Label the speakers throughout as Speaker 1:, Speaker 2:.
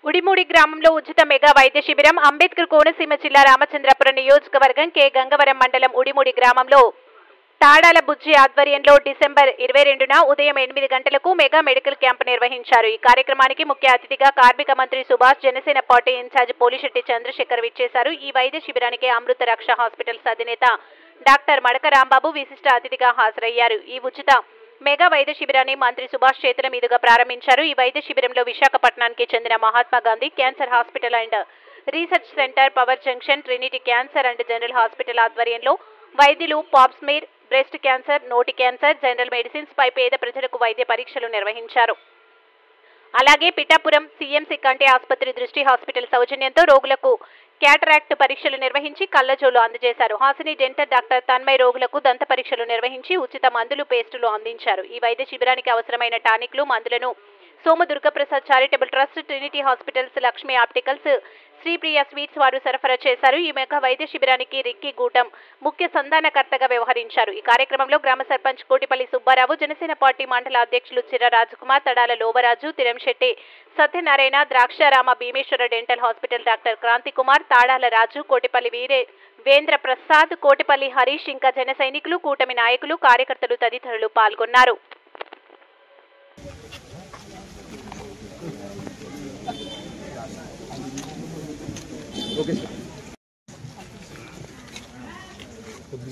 Speaker 1: ఉడిమూడి గ్రామంలో ఉచిత మెగా వైద్య శిబిరం. అంబేద్కర్ కోనసీమ జిల్లా రామచంద్రపురం నియోజకవర్గం కె గంగవరం మండలం ఉడిమూడి గ్రామంలో తాడాల బుజ్జి ఆధ్వర్యంలో డిసెంబర్ 22న ఉదయం 8 గంటలకు మెగా మెడికల్ క్యాంప్ నిర్వహించారు. ఈ కార్యక్రమానికి ముఖ్య అతిథిగా కార్మిక మంత్రి సుభాష్, జనసేన పార్టీ ఇన్ఛార్జ్ పోలిశెట్టి చంద్రశేఖర్ విచ్చేశారు. ఈ వైద్య శిబిరానికి అమృత రక్ష హాస్పిటల్స్ అధినేత డాక్టర్ మడక రాంబాబు విశిష్ట అతిథిగా హాజరయ్యారు. ఈ ఉచిత మెగా వైద్య శిబిరాన్ని మంత్రి సుభాష్ చేతుల మీదుగా ప్రారంభించారు. ఈ వైద్య శిబిరంలో విశాఖపట్నానికి చెందిన Mahatma Gandhi cancer hospital and research centre, power junction, Trinity cancer and general hospital ఆధ్వర్యంలో వైద్యులు పాప్స్మీర్, బ్రెస్ట్ క్యాన్సర్, నోటి క్యాన్సర్, జనరల్ మెడిసిన్స్ పై పేద ప్రజలకు వైద్య పరీక్షలు నిర్వహించారు. అలాగే పిఠాపురం సిఎంసి కంటి ఆసుపత్రి దృష్టి హాస్పిటల్ సౌజన్యంతో రోగులకు క్యాటరాక్ట్ పరీక్షలు నిర్వహించి కళ్లజోలు అందజేశారు. హాసిని డెంటల్ డాక్టర్ తన్మయ్ రోగులకు దంత పరీక్షలు నిర్వహించి ఉచిత మందులు, పేస్టులు అందించారు. ఈ వైద్య శిబిరానికి అవసరమైన టానిక్లు, మందులను Somu Durgaprasad charitable trust, Trinity hospitals, Lakshmi opticals, Sripriya sweets వారు సరఫరా చేశారు. ఈ మెగా వైద్య శిబిరానికి రిక్కీ గూటం ముఖ్య సంధానకర్తగా వ్యవహరించారు. ఈ కార్యక్రమంలో గ్రామ సర్పంచ్ కోటిపల్లి సుబ్బారావు, జనసేన పార్టీ మండల అధ్యక్షులు Chirra Rajakumar, Tadala Lobaraju, Tiramsetti Satyanarayana, Draksharama Bhimeswara dental hospital doctor Kranthi Kumar, Tadala Raju, Kotipalli Vendra Prasad, Kotipalli Harish, ఇంకా జన సైనికులు, కూటమి నాయకులు, కార్యకర్తలు తదితరులు పాల్గొన్నారు.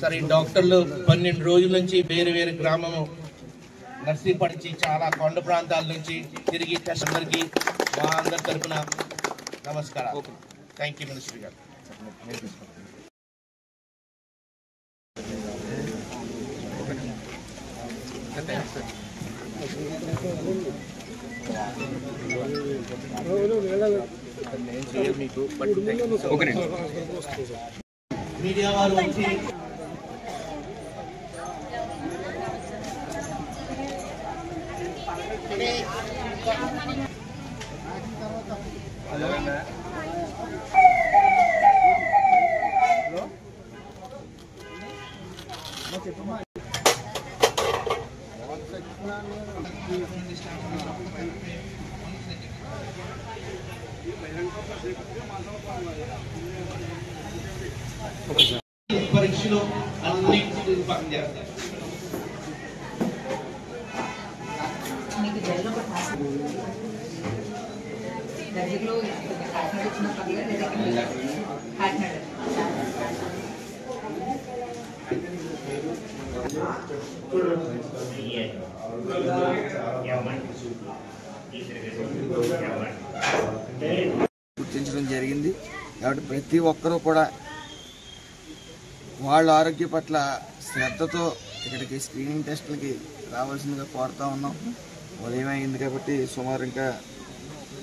Speaker 2: సరే, డాక్టర్లు 12 రోజుల నుంచి వేరు వేరు గ్రామము నర్సీపట్నం నుంచి చాలా కొండ ప్రాంతాల నుంచి తిరిగి అందరికీ మా అందరి తరఫున నమస్కారం. థ్యాంక్ యూ మినిస్టర్ గారు. మీడియా వారు వచ్చి పరీక్షలు అన్నింటినీ పనిచేస్తారు.
Speaker 3: గుర్తించడం జరిగింది. కాబట్టి ప్రతి ఒక్కరూ కూడా వాళ్ళ ఆరోగ్య పట్ల శ్రద్ధతో ఇక్కడికి స్క్రీనింగ్ టెస్టులకి రావాల్సిందిగా కోరుతూ ఉన్నాం. ఉదయం అయింది కాబట్టి సుమారు ఇంకా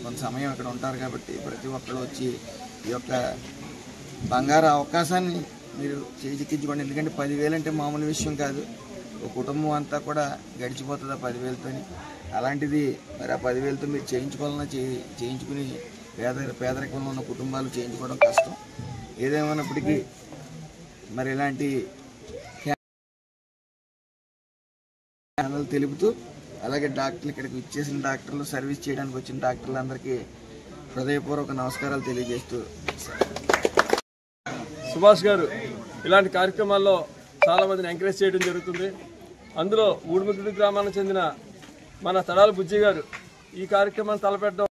Speaker 3: కొంత సమయం ఇక్కడ ఉంటారు కాబట్టి ప్రతి ఒక్కరు వచ్చి ఈ యొక్క బంగారు అవకాశాన్ని మీరు చేజిక్కించుకోండి. ఎందుకంటే 10,000 అంటే మామూలు విషయం కాదు. ఒక కుటుంబం అంతా కూడా గడిచిపోతుంది ఆ 10,000తో. అలాంటిది మరి ఆ 10,000తో మీరు చేయించుకోవాలన్నా చేయించుకుని పేదరికంలో ఉన్న కుటుంబాలు చేయించుకోవడం కష్టం. ఏదేమైనప్పటికీ మరి ఇలాంటి తెలుపుతూ అలాగే డాక్టర్లు, ఇక్కడికి ఇచ్చేసిన డాక్టర్లు, సర్వీస్ చేయడానికి వచ్చిన డాక్టర్లందరికీ హృదయపూర్వక నమస్కారాలు తెలియజేస్తూ,
Speaker 4: సుభాష్ గారు ఇలాంటి కార్యక్రమాల్లో చాలామందిని ఎంకరేజ్ చేయడం జరుగుతుంది. అందులో ఊడిముడి గ్రామానికి చెందిన మన తడాల బుజ్జి గారు ఈ కార్యక్రమాన్ని తలపెట్టడం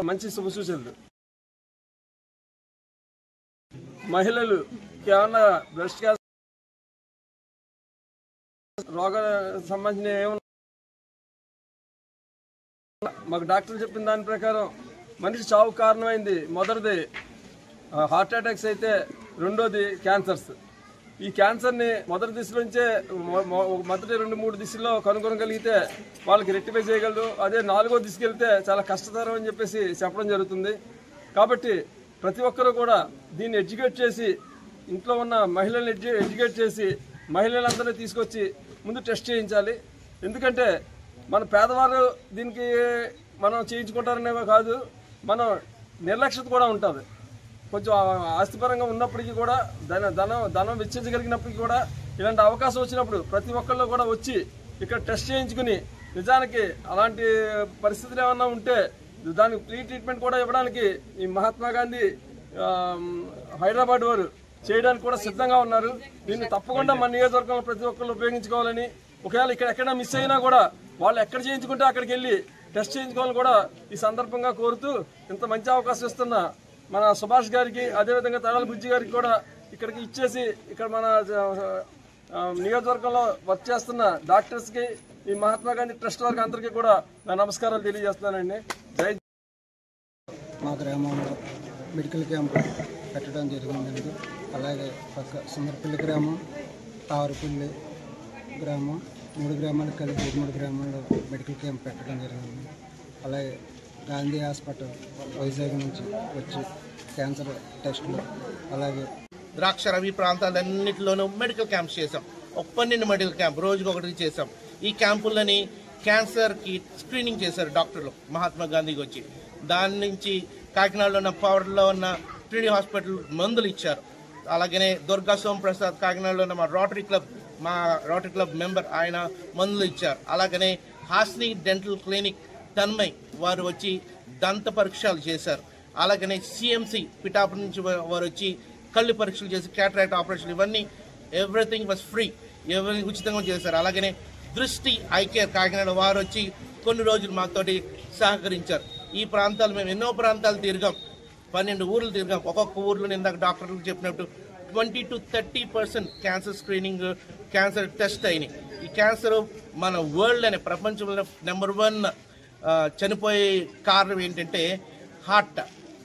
Speaker 4: మంచి శుభసూచనలు. మహిళలు ఏమన్నా బ్రెస్ట్ క్యాన్సర్ రోగాలకు సంబంధించిన ఏమన్నా మాకు డాక్టర్లు చెప్పిన దాని ప్రకారం మనిషి చావుకు కారణమైంది మొదటిది హార్ట్ అటాక్స్ అయితే రెండోది క్యాన్సర్స్. ఈ క్యాన్సర్ని మొదటి దిశలోంచే మొదటి 2-3 దిశల్లో కనుగొనగలిగితే వాళ్ళకి రెక్టిఫై చేయగలరు. అదే 4వ దిశకి వెళ్తే చాలా కష్టతరం అని చెప్పేసి చెప్పడం జరుగుతుంది. కాబట్టి ప్రతి ఒక్కరూ కూడా దీన్ని ఎడ్యుకేట్ చేసి, ఇంట్లో ఉన్న మహిళల్ని ఎడ్యుకేట్ చేసి మహిళలందరినీ తీసుకొచ్చి ముందు టెస్ట్ చేయించాలి. ఎందుకంటే మన పేదవారు దీనికి మనం చేయించుకుంటారనే కాదు, మనం నిర్లక్ష్యత కూడా ఉంటుంది. కొంచెం ఆస్తిపరంగా ఉన్నప్పటికీ కూడా ధనం వెచ్చించగలిగినప్పటికీ కూడా ఇలాంటి అవకాశం వచ్చినప్పుడు ప్రతి ఒక్కళ్ళు కూడా వచ్చి ఇక్కడ టెస్ట్ చేయించుకుని నిజానికి అలాంటి పరిస్థితులు ఏమన్నా ఉంటే దానికి ఫ్రీ ట్రీట్మెంట్ కూడా ఇవ్వడానికి ఈ మహాత్మా గాంధీ హైదరాబాద్ వారు చేయడానికి కూడా సిద్ధంగా ఉన్నారు. దీన్ని తప్పకుండా మన నియోజకవర్గంలో ప్రతి ఒక్కరు ఉపయోగించుకోవాలని, ఒకవేళ ఇక్కడ ఎక్కడైనా మిస్ అయినా కూడా వాళ్ళు ఎక్కడ చేయించుకుంటే అక్కడికి వెళ్ళి టెస్ట్ చేయించుకోవాలని కూడా ఈ సందర్భంగా కోరుతూ, ఇంత మంచి అవకాశం ఇస్తున్న మన సుభాష్ గారికి, అదేవిధంగా తడాల బుజ్జి గారికి కూడా ఇక్కడికి ఇచ్చేసి ఇక్కడ మన నియోజకవర్గంలో వర్క్ చేస్తున్న డాక్టర్స్కి, ఈ మహాత్మా గాంధీ ట్రస్ట్ వారికి అందరికీ కూడా నా నమస్కారాలు తెలియజేస్తున్నానండి. జై.
Speaker 5: మా గ్రామంలో మెడికల్ క్యాంప్ పెట్టడం జరిగిందండి. అలాగే పక్క సుమర్పల్లి గ్రామం, తావరపల్లి గ్రామం, 3 గ్రామాలకు కలిపి 3 గ్రామాల్లో మెడికల్ క్యాంప్ పెట్టడం జరిగింది. అలాగే గాంధీ హాస్పిటల్ వైజాగ్ నుంచి వచ్చి క్యాన్సర్ టెస్టులు, అలాగే
Speaker 2: ద్రాక్ష రవి ప్రాంతాలన్నింటిలోనూ మెడికల్ క్యాంప్స్ చేసాం. 12 మెడికల్ క్యాంప్ రోజుకి ఒకటి చేసాం. ఈ క్యాంపులని క్యాన్సర్కి స్క్రీనింగ్ చేశారు డాక్టర్లు మహాత్మా గాంధీకి వచ్చి. దాని నుంచి కాకినాడలో ఉన్న పవర్లో ఉన్న ట్రినిటీ హాస్పిటల్ మందులు ఇచ్చారు. అలాగనే దుర్గా సోమప్రసాద్ కాకినాడలో ఉన్న మా రోటరీ క్లబ్ మెంబర్, ఆయన మందులు ఇచ్చారు. అలాగనే హాస్ని డెంటల్ క్లినిక్ తన్మయ్ వారు వచ్చి దంత పరీక్షలు చేశారు. అలాగనే సిఎంసి పిఠాపురం నుంచి వారు వచ్చి కళ్ళు పరీక్షలు చేసి క్యాటరాక్ట్ ఆపరేషన్, ఇవన్నీ ఎవ్రీథింగ్ వాజ్ ఫ్రీ, ఎవరికి ఉచితంగా చేశారు. అలాగనే దృష్టి ఐ కేర్ కాకినాడ వారు వచ్చి కొన్ని రోజులు మాతోటి సహకరించారు. ఈ ప్రాంతాలు మేము ఎన్నో ప్రాంతాలు తిరిగాం, 12 ఊర్లు తిరిగాం. ఒక్కొక్క ఊర్లో ఇందాక డాక్టర్లకు చెప్పినట్టు 20 to 30% cancer screening, cancer test అయినాయి. ఈ క్యాన్సర్ మన వరల్డ్లోనే, ప్రపంచంలో నెంబర్ 1 చనిపోయే కారణం ఏంటంటే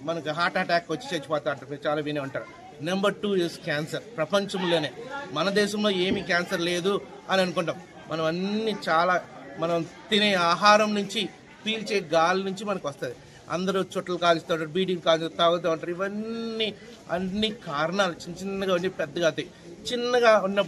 Speaker 2: మనకు హార్ట్ అటాక్ వచ్చి చచ్చిపోతా అంటారు, మీరు చాలా వినే ఉంటారు. Number 2 is cancer. ప్రపంచంలోనే, మన దేశంలో ఏమీ క్యాన్సర్ లేదు అని అనుకుంటాం. మనం అన్ని మనం తినే ఆహారం నుంచి, పీల్చే గాలి నుంచి మనకు వస్తుంది. అందరూ చుట్టలు కాలుస్తుంటారు, బీడీలు తాగుతూ ఉంటారు. ఇవన్నీ అన్ని కారణాలు చిన్నగా ఉండి పెద్దగా అవుతాయి. చిన్నగా ఉన్న